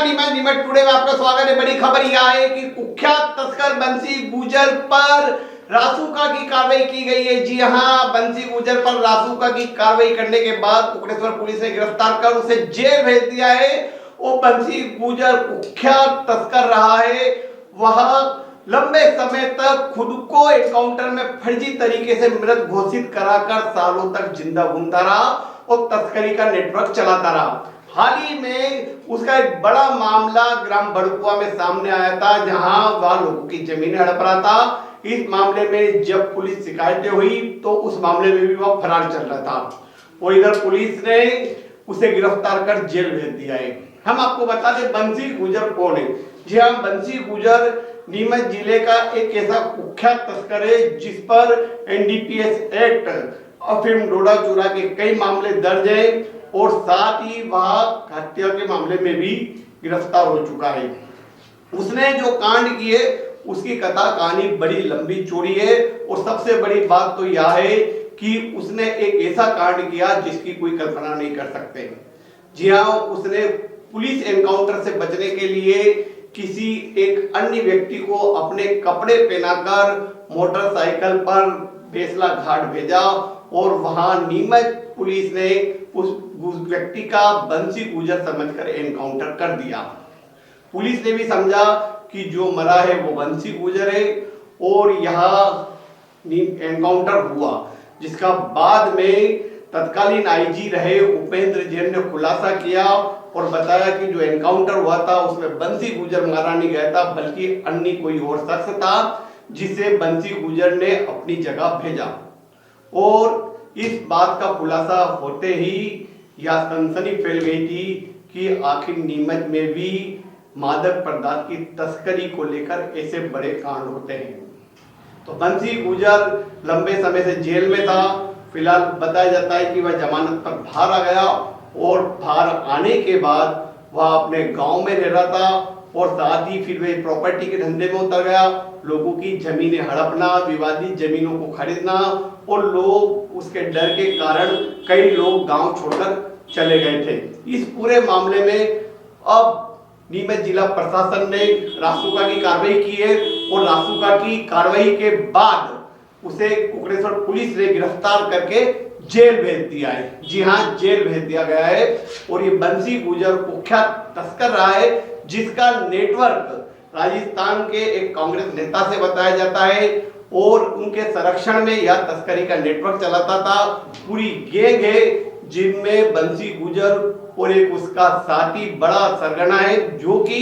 नमस्कार नीमच टुडे में आपका स्वागत है। बड़ी खबर यह है कि कुख्यात तस्कर बंसी गुर्जर पर रासुका की कार्रवाई की गई है। जी हां, बंसी गुर्जर पर रासुका की कार्रवाई करने के बाद कुकड़ेश्वर पुलिस ने गिरफ्तार कर उसे जेल भेज दिया है। वो बंसी गुर्जर कुख्यात तस्कर रहा है। वह लंबे समय तक खुद को एनकाउंटर में फर्जी तरीके से मृत घोषित कराकर सालों तक जिंदा घूमता रहा और तस्करी का नेटवर्क चलाता रहा। हाल ही में उसका एक बड़ा मामला ग्राम बड़कुआ में सामने आया था, जहां वह लोगों की जमीनें हड़प रहा था। इस मामले में जब पुलिस शिकायतें हुई तो उस मामले में भी वह फरार चल रहा था। वो इधर पुलिस ने उसे गिरफ्तार कर जेल भेज दिया है। हम आपको बता दें बंसी गुर्जर कौन है। जी हाँ, बंसी गुर्जर नीमच जिले का एक ऐसा कुख्यात तस्कर है जिस पर एनडीपीएस एक्ट अफीम डोडा चूरा के कई मामले दर्ज है और साथ ही वह हत्या के मामले में भी गिरफ्तार हो चुका है। उसने जो कांड किए उसकी कथा कहानी बड़ी लंबी चौड़ी है और सबसे बड़ी बात तो यह है कि उसने एक ऐसा कांड किया जिसकी कोई कल्पना नहीं कर सकते। जी हाँ, उसने पुलिस एनकाउंटर से बचने के लिए किसी एक अन्य व्यक्ति को अपने कपड़े पहनाकर मोटरसाइकिल पर बेसला घाट भेजा और वहां नीमच पुलिस ने उस व्यक्ति का बंसी गुर्जर समझकर एनकाउंटर कर दिया। पुलिस ने भी समझा कि जो मरा है वो बंसी गुर्जर है और यहाँ एनकाउंटर हुआ, जिसका बाद में तत्कालीन आईजी रहे उपेंद्र जैन ने खुलासा किया और बताया कि जो एनकाउंटर हुआ था उसमें बंसी गुर्जर मारा नहीं गया था, बल्कि अन्य कोई और शख्स था जिसे बंसी गुर्जर ने अपनी जगह भेजा। और इस बात का खुलासा होते ही यह सनसनी फैल गई थी कि आखिर नीमच में भी मादक पदार्थ की तस्करी को लेकर ऐसे बड़े कांड होते हैं। तो बंसी गुर्जर लंबे समय से जेल में था। फिलहाल बताया जाता है कि वह जमानत पर बाहर आ गया और बाहर आने के बाद वह अपने गांव में रह रहा था और साथ ही फिर वह प्रॉपर्टी के धंधे में उतर गया। लोगों की जमीनें हड़पना, विवादित जमीनों को खरीदना और लोग उसके डर के कारण कई लोग गांव छोड़कर चले गए थे। इस पूरे मामले में अब नीमच जिला प्रशासन ने रासुका की कार्रवाई की है और रासुका की कार्रवाई के बाद उसे कुकड़ेश्वर पुलिस ने गिरफ्तार करके जेल भेज दिया है। जी हाँ, जेल भेज दिया गया है और ये बंसी गुर्जर कुख्यात तस्कर रहा है जिसका नेटवर्क राजस्थान के एक कांग्रेस नेता से बताया जाता है और उनके संरक्षण में यह तस्करी का नेटवर्क चलाता था। पूरी गैंग है जिनमें बंसी गुर्जर और एक उसका साथी बड़ा सरगना है, जो कि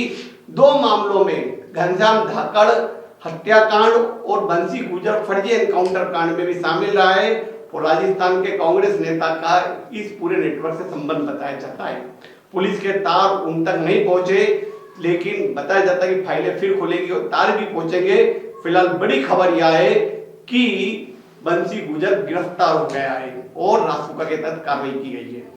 दो मामलों में घनश्याम धाकड़ हत्याकांड और बंसी गुर्जर फर्जी एनकाउंटर कांड में भी शामिल रहा है और राजस्थान के कांग्रेस नेता का इस पूरे नेटवर्क से संबंध बताया जाता है। पुलिस के तार उन तक नहीं पहुंचे, लेकिन बताया जाता है कि फाइलें फिर खुलेंगी और तार भी पहुंचेंगे। फिलहाल बड़ी खबर यह है कि बंसी गुर्जर गिरफ्तार हो गया है और रासुका के तहत कार्रवाई की गई है।